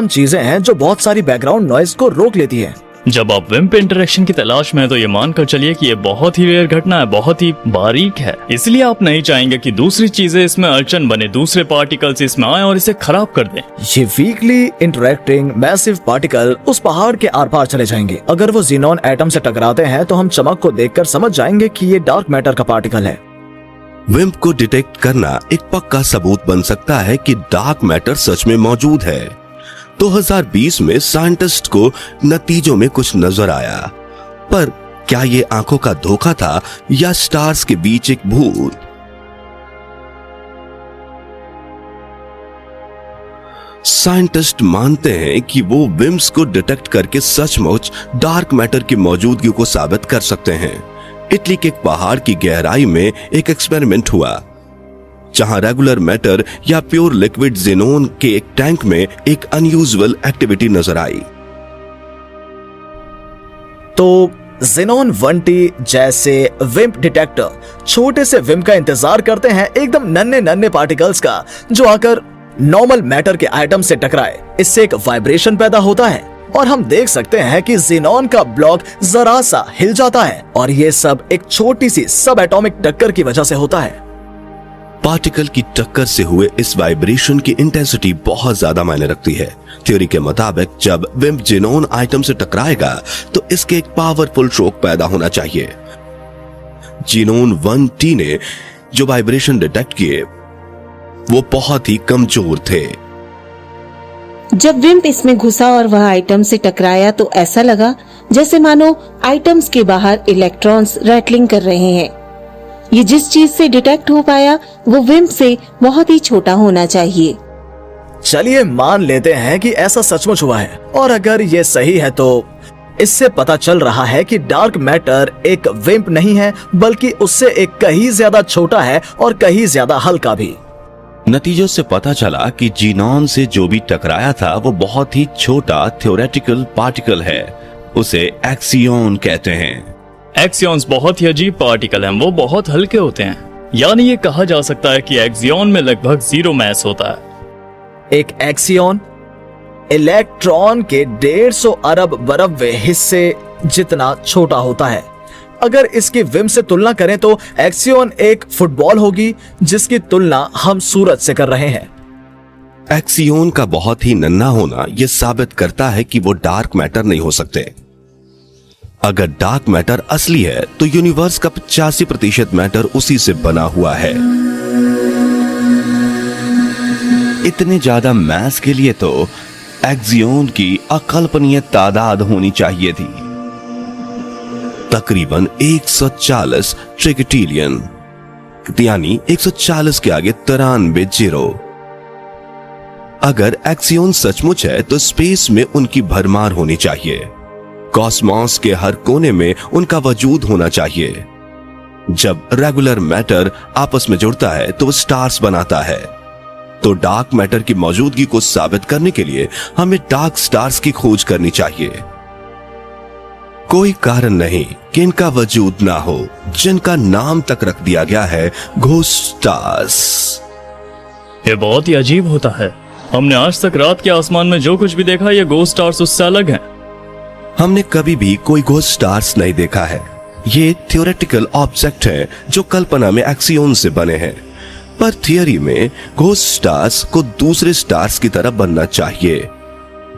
चीजें हैं जो बहुत सारी बैकग्राउंड नॉइज को रोक लेती है। जब आप विम्प इंटरेक्शन की तलाश में हैं तो ये मानकर चलिए कि ये बहुत ही रेयर घटना है, बहुत ही बारीक है। इसलिए आप नहीं चाहेंगे कि दूसरी चीजें इसमें अड़चन बने, दूसरे पार्टिकल्स इसमें आए और इसे खराब कर दें। ये वीकली इंटरेक्टिंग मैसिव पार्टिकल उस पहाड़ के आर पार चले जाएंगे। अगर वो ज़ीनॉन एटम से टकराते हैं तो हम चमक को देखकर समझ जाएंगे कि ये डार्क मैटर का पार्टिकल है। विम्प को डिटेक्ट करना एक पक्का सबूत बन सकता है कि डार्क मैटर सच में मौजूद है। 2020 में साइंटिस्ट को नतीजों में कुछ नजर आया, पर क्या ये आंखों का धोखा था या स्टार्स के बीच एक भूत? साइंटिस्ट मानते हैं कि वो विम्प्स को डिटेक्ट करके सचमुच डार्क मैटर की मौजूदगी को साबित कर सकते हैं। इटली के एक पहाड़ की गहराई में एक एक्सपेरिमेंट हुआ जहां रेगुलर मैटर या प्योर लिक्विड ज़ीनोन के एक टैंक में एक अनयूजुअल एक्टिविटी नजर आई। तो ज़ीनॉन 1T जैसे विम्प डिटेक्टर छोटे से विम्प का इंतजार करते हैं, एकदम नन्हे नन्हे पार्टिकल्स का, जो आकर नॉर्मल मैटर के आइटम से टकराए। इससे एक वाइब्रेशन पैदा होता है और हम देख सकते हैं कि ज़ीनॉन का ब्लॉक जरा सा हिल जाता है, और ये सब एक छोटी सी सब एटॉमिक टक्कर की वजह से होता है। पार्टिकल की टक्कर से हुए इस वाइब्रेशन की इंटेंसिटी बहुत ज्यादा मायने रखती है। थ्योरी के मुताबिक जब विम्प ज़ीनोन आइटम से टकराएगा तो इसके एक पावरफुल शॉक पैदा होना चाहिए। ज़ीनोन 1T ने जो वाइब्रेशन डिटेक्ट किए वो बहुत ही कमजोर थे। जब विम्प इसमें घुसा और वह आइटम से टकराया तो ऐसा लगा जैसे मानो आइटम्स के बाहर इलेक्ट्रॉन्स रैटलिंग कर रहे हैं। ये जिस चीज से डिटेक्ट हो पाया वो विम्प से बहुत ही छोटा होना चाहिए। चलिए मान लेते हैं कि ऐसा सचमुच हुआ है, और अगर ये सही है तो इससे पता चल रहा है कि डार्क मैटर एक विम्प नहीं है, बल्कि उससे एक कहीं ज्यादा छोटा है और कहीं ज्यादा हल्का भी। नतीजों से पता चला कि ज़ीनॉन से जो भी टकराया था वो बहुत ही छोटा थ्योरेटिकल पार्टिकल है, उसे एक्सियन कहते हैं। एक्सियॉन्स बहुत ही अजीब पार्टिकल हैं, वो बहुत हल्के होते हैं। यानी ये कहा जा सकता है कि एक्सियन में लगभग 0 मास होता है। एक एक्सियन इलेक्ट्रॉन के 150 अरब बरबवे हिस्से जितना छोटा होता है। अगर इसकी विम्प से तुलना करें तो एक्सियन एक फुटबॉल होगी, जिसकी तुलना हम सूरज से कर रहे हैं। एक्सियन का बहुत ही नन्हा होना यह साबित करता है कि वो डार्क मैटर नहीं हो सकते। अगर डार्क मैटर असली है तो यूनिवर्स का 85% मैटर उसी से बना हुआ है। इतने ज्यादा मैस के लिए तो एक्सियन की अकल्पनीय तादाद होनी चाहिए थी, तकरीबन 140 ट्रिलियन, यानी 140 के आगे 93 जीरो। अगर एक्सियन सचमुच है तो स्पेस में उनकी भरमार होनी चाहिए। कॉस्मोस के हर कोने में उनका वजूद होना चाहिए। जब रेगुलर मैटर आपस में जुड़ता है तो वो स्टार्स बनाता है। तो डार्क मैटर की मौजूदगी को साबित करने के लिए हमें डार्क स्टार्स की खोज करनी चाहिए। कोई कारण नहीं कि इनका वजूद ना हो, जिनका नाम तक रख दिया गया है घोस्ट स्टार्स। ये बहुत ही अजीब होता है। हमने आज तक रात के आसमान में जो कुछ भी देखा, ये घोस्ट स्टार्स उससे अलग हैं। हमने कभी भी कोई घोस्ट स्टार्स नहीं देखा है। ये थ्योरेटिकल ऑब्जेक्ट है जो कल्पना में एक्सियन से बने हैं, पर थियरी में घोस्ट स्टार्स को दूसरे स्टार्स की तरह बनना चाहिए।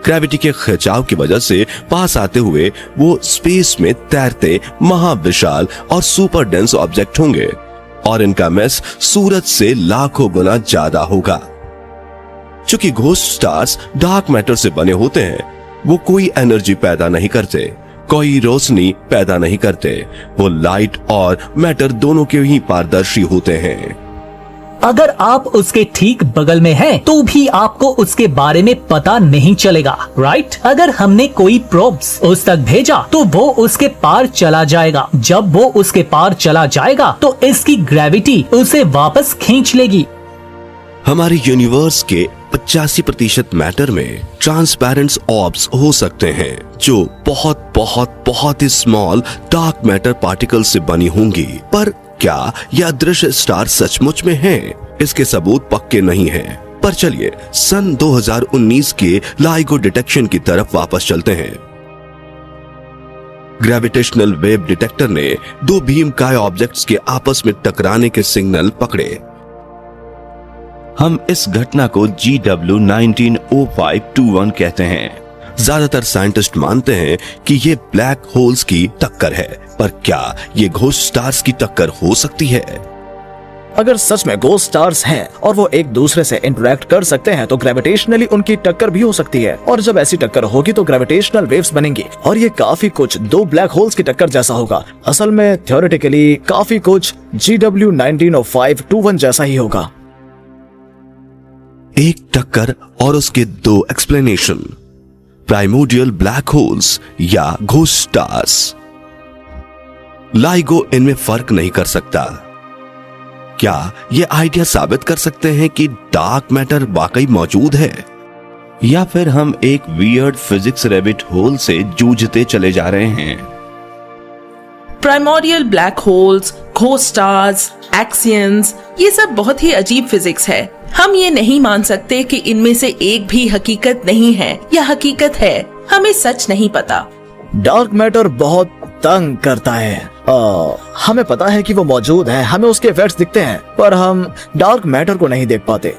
ग्रेविटी के खिंचाव की वजह से पास आते हुए वो स्पेस में तैरते महाविशाल और सुपर डेंस ऑब्जेक्ट होंगे, और इनका मैस सूरज से लाखों गुना ज्यादा होगा। चूंकि घोस्ट स्टार्स डार्क मैटर से बने होते हैं, वो कोई एनर्जी पैदा नहीं करते, कोई रोशनी पैदा नहीं करते। वो लाइट और मैटर दोनों के ही पारदर्शी होते हैं। अगर आप उसके ठीक बगल में हैं, तो भी आपको उसके बारे में पता नहीं चलेगा, राइट? अगर हमने कोई प्रोब्स उस तक भेजा तो वो उसके पार चला जाएगा। जब वो उसके पार चला जाएगा तो इसकी ग्रेविटी उसे वापस खींच लेगी। हमारे यूनिवर्स के 85% मैटर में ट्रांसपेरेंट ऑर्ब्स हो सकते हैं जो बहुत बहुत बहुत ही स्मॉल डार्क मैटर पार्टिकल से बनी होंगी। पर क्या यह अदृश्य स्टार सचमुच में हैं? इसके सबूत पक्के नहीं हैं। पर चलिए सन 2019 के लाइगो डिटेक्शन की तरफ वापस चलते हैं। ग्रेविटेशनल वेव डिटेक्टर ने दो भीमकाय ऑब्जेक्ट्स के आपस में टकराने के सिग्नल पकड़े। हम इस घटना को GW 190521 कहते हैं। ज्यादातर साइंटिस्ट मानते हैं कि ये ब्लैक होल्स की टक्कर है, पर क्या ये घोस्ट स्टार्स की टक्कर हो सकती है? अगर सच में घोस्ट स्टार्स हैं और वो एक दूसरे से इंटरेक्ट कर सकते हैं तो ग्रेविटेशनली उनकी टक्कर भी हो सकती है, और जब ऐसी टक्कर होगी तो ग्रेविटेशनल वेव्स बनेंगी और ये काफी कुछ दो ब्लैक होल्स की टक्कर जैसा होगा। असल में थ्योरेटिकली काफी कुछ GW 190521 जैसा ही होगा। एक टक्कर और उसके दो एक्सप्लेनेशन, प्राइमोर्डियल ब्लैक होल्स या घोस्ट स्टार्स। लाइगो इनमें फर्क नहीं कर सकता। क्या ये आइडिया साबित कर सकते हैं कि डार्क मैटर वाकई मौजूद है, या फिर हम एक वियर्ड फिजिक्स रैबिट होल से जूझते चले जा रहे हैं? प्राइमोरियल ब्लैक होल्स, घोस्ट स्टार्स, एक्सियंस, ये सब बहुत ही अजीब फिजिक्स है। हम ये नहीं मान सकते कि इनमें से एक भी हकीकत नहीं है या हकीकत है। हमें सच नहीं पता। डार्क मैटर बहुत तंग करता है। हमें पता है कि वो मौजूद है, हमें उसके इफेक्ट्स दिखते हैं, पर हम डार्क मैटर को नहीं देख पाते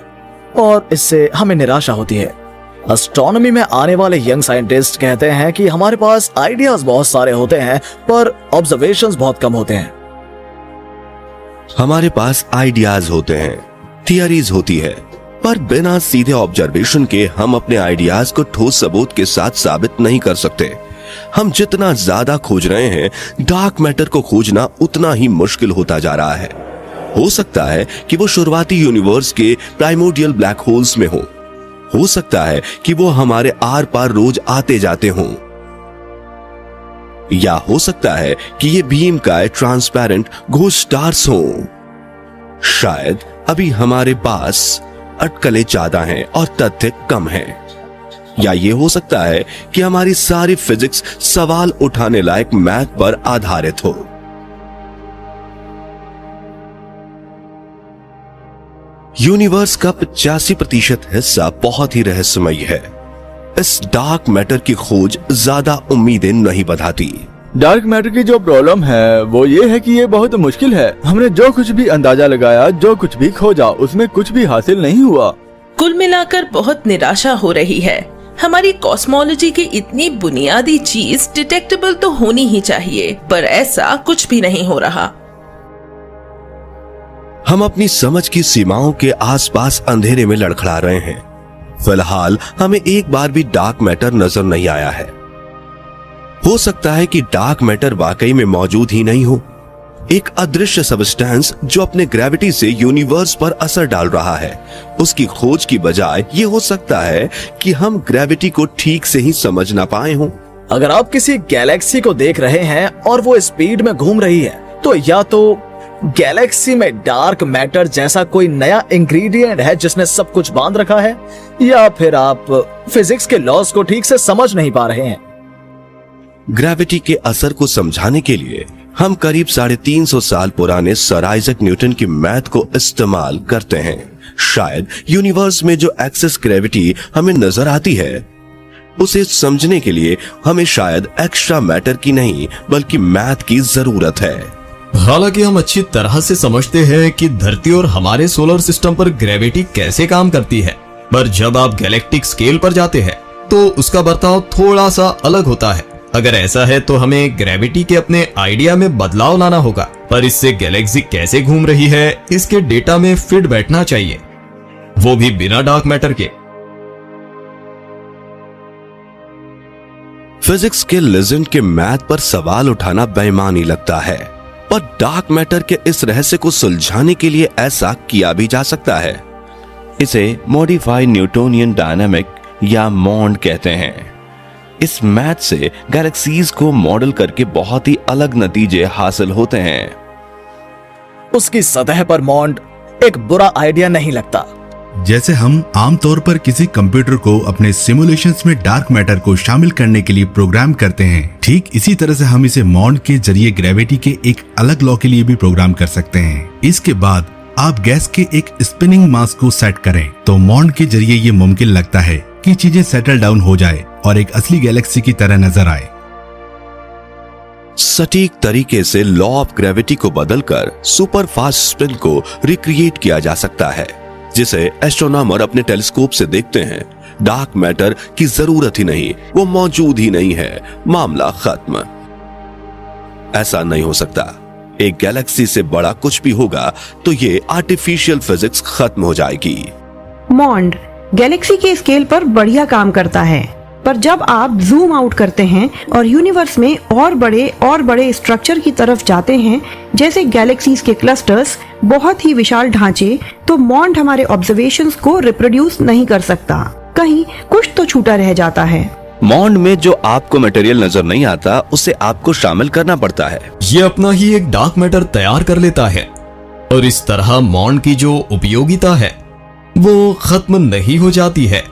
और इससे हमें निराशा होती है। एस्ट्रोनॉमी में आने वाले यंग साइंटिस्ट कहते हैं कि हमारे पास आइडियाज बहुत सारे होते हैं पर ऑब्जर्वेशंस बहुत कम होते हैं। हमारे पास आइडियाज होते हैं, थियरीज होती है, पर बिना सीधे ऑब्जर्वेशन के हम अपने आइडियाज को ठोस सबूत के साथ साबित नहीं कर सकते। हम जितना ज्यादा खोज रहे हैं, डार्क मैटर को खोजना उतना ही मुश्किल होता जा रहा है। हो सकता है कि वो शुरुआती यूनिवर्स के प्राइमोर्डियल ब्लैक होल्स में हो सकता है कि वो हमारे आर पार रोज आते जाते हों, या हो सकता है कि ये भीमकाय ट्रांसपेरेंट घोस्ट स्टार्स हों। शायद अभी हमारे पास अटकलें ज्यादा हैं और तथ्य कम हैं, या ये हो सकता है कि हमारी सारी फिजिक्स सवाल उठाने लायक मैथ पर आधारित हो। यूनिवर्स का 85% हिस्सा बहुत ही रहस्यमयी है। इस डार्क मैटर की खोज ज्यादा उम्मीदें नहीं बढ़ाती। डार्क मैटर की जो प्रॉब्लम है वो ये है कि ये बहुत मुश्किल है। हमने जो कुछ भी अंदाजा लगाया, जो कुछ भी खोजा, उसमें कुछ भी हासिल नहीं हुआ। कुल मिलाकर बहुत निराशा हो रही है। हमारी कॉस्मोलॉजी की इतनी बुनियादी चीज डिटेक्टेबल तो होनी ही चाहिए, पर ऐसा कुछ भी नहीं हो रहा। हम अपनी समझ की सीमाओं के आसपास अंधेरे में लड़खड़ा रहे हैं। फिलहाल हमें एक बार भी डार्क मैटर नजर नहीं आया है। हो सकता है कि डार्क मैटर वाकई में मौजूद ही नहीं हो, एक अदृश्य सबस्टेंस जो अपने ग्रेविटी से यूनिवर्स पर असर डाल रहा है। उसकी खोज की बजाय ये हो सकता है कि हम ग्रेविटी को ठीक से ही समझ ना पाए हों। अगर आप किसी गैलेक्सी को देख रहे हैं और वो स्पीड में घूम रही है, तो या तो गैलेक्सी में डार्क मैटर जैसा कोई नया इंग्रेडिएंट है जिसने सब कुछ बांध रखा है, या फिर आप फिजिक्स के लॉज को ठीक से समझ नहीं पा रहे हैं। ग्रेविटी के असर को समझाने के लिए हम करीब 350 साल पुराने सर आइजक न्यूटन की मैथ को इस्तेमाल करते हैं। शायद यूनिवर्स में जो एक्सेस ग्रेविटी हमें नजर आती है, उसे समझने के लिए हमें शायद एक्स्ट्रा मैटर की नहीं बल्कि मैथ की जरूरत है। हालांकि हम अच्छी तरह से समझते हैं कि धरती और हमारे सोलर सिस्टम पर ग्रेविटी कैसे काम करती है, पर जब आप गैलेक्टिक स्केल पर जाते हैं तो उसका बर्ताव थोड़ा सा अलग होता है। अगर ऐसा है तो हमें ग्रेविटी के अपने आइडिया में बदलाव लाना होगा, पर इससे गैलेक्सी कैसे घूम रही है इसके डेटा में फिट बैठना चाहिए, वो भी बिना डार्क मैटर के। फिजिक्स के लेजेंड के मैथ पर सवाल उठाना बेईमानी लगता है, पर डार्क मैटर के इस रहस्य को सुलझाने के लिए ऐसा किया भी जा सकता है। इसे मॉडिफाइड न्यूटोनियन डायनामिक या मॉन्ड कहते हैं। इस मैथ से गैलेक्सीज को मॉडल करके बहुत ही अलग नतीजे हासिल होते हैं। उसकी सतह पर मॉन्ड एक बुरा आइडिया नहीं लगता। जैसे हम आमतौर पर किसी कंप्यूटर को अपने सिमुलेशंस में डार्क मैटर को शामिल करने के लिए प्रोग्राम करते हैं, ठीक इसी तरह से हम इसे मॉन्ड के जरिए ग्रेविटी के एक अलग लॉ के लिए भी प्रोग्राम कर सकते हैं। इसके बाद आप गैस के एक स्पिनिंग मास को सेट करें तो मॉन्ड के जरिए ये मुमकिन लगता है कि चीजें सेटल डाउन हो जाए और एक असली गैलेक्सी की तरह नजर आए। सटीक तरीके से लॉ ऑफ ग्रेविटी को बदलकर सुपर फास्ट स्पिन को रिक्रिएट किया जा सकता है, जिसे एस्ट्रोनॉमर अपने टेलीस्कोप से देखते हैं। डार्क मैटर की जरूरत ही नहीं, वो मौजूद ही नहीं है, मामला खत्म। ऐसा नहीं हो सकता। एक गैलेक्सी से बड़ा कुछ भी होगा तो ये आर्टिफिशियल फिजिक्स खत्म हो जाएगी। मॉन्ड गैलेक्सी के स्केल पर बढ़िया काम करता है, पर जब आप जूम आउट करते हैं और यूनिवर्स में और बड़े स्ट्रक्चर की तरफ जाते हैं, जैसे गैलेक्सीज के क्लस्टर्स, बहुत ही विशाल ढांचे, तो मॉन्ड हमारे ऑब्जर्वेशंस को रिप्रोड्यूस नहीं कर सकता। कहीं कुछ तो छूटा रह जाता है। मॉन्ड में जो आपको मटेरियल नजर नहीं आता उसे आपको शामिल करना पड़ता है। ये अपना ही एक डार्क मैटर तैयार कर लेता है और इस तरह मॉन्ड की जो उपयोगिता है वो खत्म नहीं हो जाती है।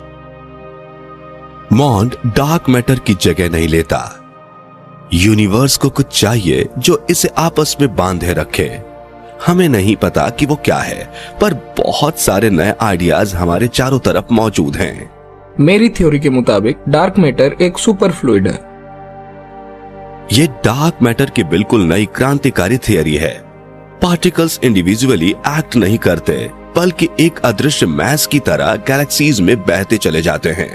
मॉन्ड डार्क मैटर की जगह नहीं लेता। यूनिवर्स को कुछ चाहिए जो इसे आपस में बांधे रखे। हमें नहीं पता कि वो क्या है, पर बहुत सारे नए आइडियाज हमारे चारों तरफ मौजूद हैं। मेरी थ्योरी के मुताबिक डार्क मैटर एक सुपर फ्लूइड है। ये डार्क मैटर की बिल्कुल नई क्रांतिकारी थियरी है। पार्टिकल्स इंडिविजुअली एक्ट नहीं करते, बल्कि एक अदृश्य मैस की तरह गैलेक्सीज में बहते चले जाते हैं।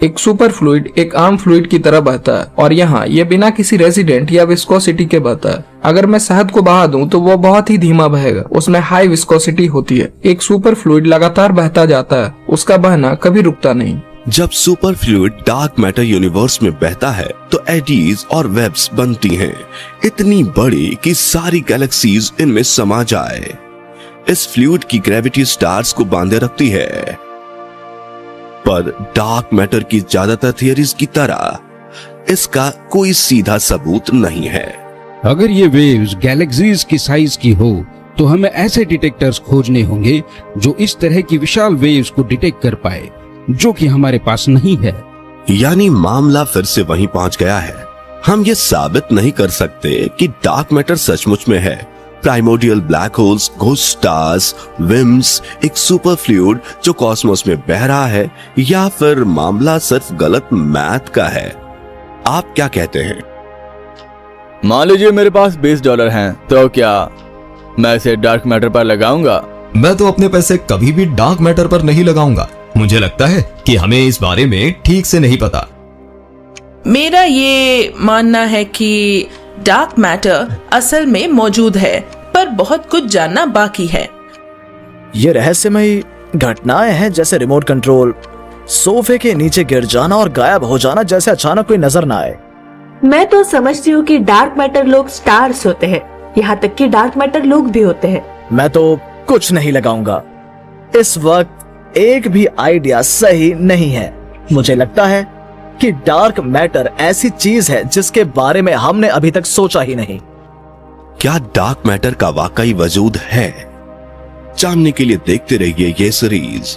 एक सुपर फ्लूइड एक आम फ्लूइड की तरह बहता है और यहाँ ये बिना किसी रेजिडेंट या विस्कोसिटी के बहता है। अगर मैं शहद को बहा दूं तो वो बहुत ही धीमा बहेगा, उसमें हाई विस्कोसिटी होती है। एक सुपर फ्लूइड लगातार बहता जाता है, उसका बहना कभी रुकता नहीं। जब super fluid dark matter universe में बहता है तो एडीज और वेब्स बनती हैं, इतनी बड़ी कि सारी गैलेक्सीज इनमें समा जाए। इस फ्लूइड की ग्रेविटी स्टार्स को बांधे रखती है, पर डार्क मैटर की ज्यादातर थियरीज की तरह इसका कोई सीधा सबूत नहीं है। अगर ये वेव्स गैलेक्सीज की साइज की हो तो हमें ऐसे डिटेक्टर्स खोजने होंगे जो इस तरह की विशाल वेव्स को डिटेक्ट कर पाए, जो कि हमारे पास नहीं है। यानी मामला फिर से वहीं पहुंच गया है। हम ये साबित नहीं कर सकते कि डार्क मैटर सचमुच में है। Primordial black holes, ghost stars, WIMPs, एक सुपर फ्लूइड जो कॉस्मोस में बह रहा है, या फिर मामला सिर्फ गलत मैथ का है। आप क्या कहते हैं? मान लीजिए मेरे पास $20 हैं, तो क्या मैं इसे डार्क मैटर पर लगाऊंगा? मैं तो अपने पैसे कभी भी डार्क मैटर पर नहीं लगाऊंगा। मुझे लगता है कि हमें इस बारे में ठीक से नहीं पता। मेरा ये मानना है कि डार्क मैटर असल में मौजूद है, पर बहुत कुछ जानना बाकी है। ये रहस्यमयी घटनाएं हैं, जैसे रिमोट कंट्रोल, सोफे के नीचे गिर जाना और गायब हो जाना, जैसे अचानक कोई नजर ना आए। मैं तो समझती हूँ कि डार्क मैटर लोग स्टार्स होते हैं, यहाँ तक कि डार्क मैटर लोग भी होते हैं। मैं तो कुछ नहीं लगाऊंगा। इस वक्त एक भी आइडिया सही नहीं है। मुझे लगता है कि डार्क मैटर ऐसी चीज है जिसके बारे में हमने अभी तक सोचा ही नहीं। क्या डार्क मैटर का वाकई वजूद है? जानने के लिए देखते रहिए ये सीरीज।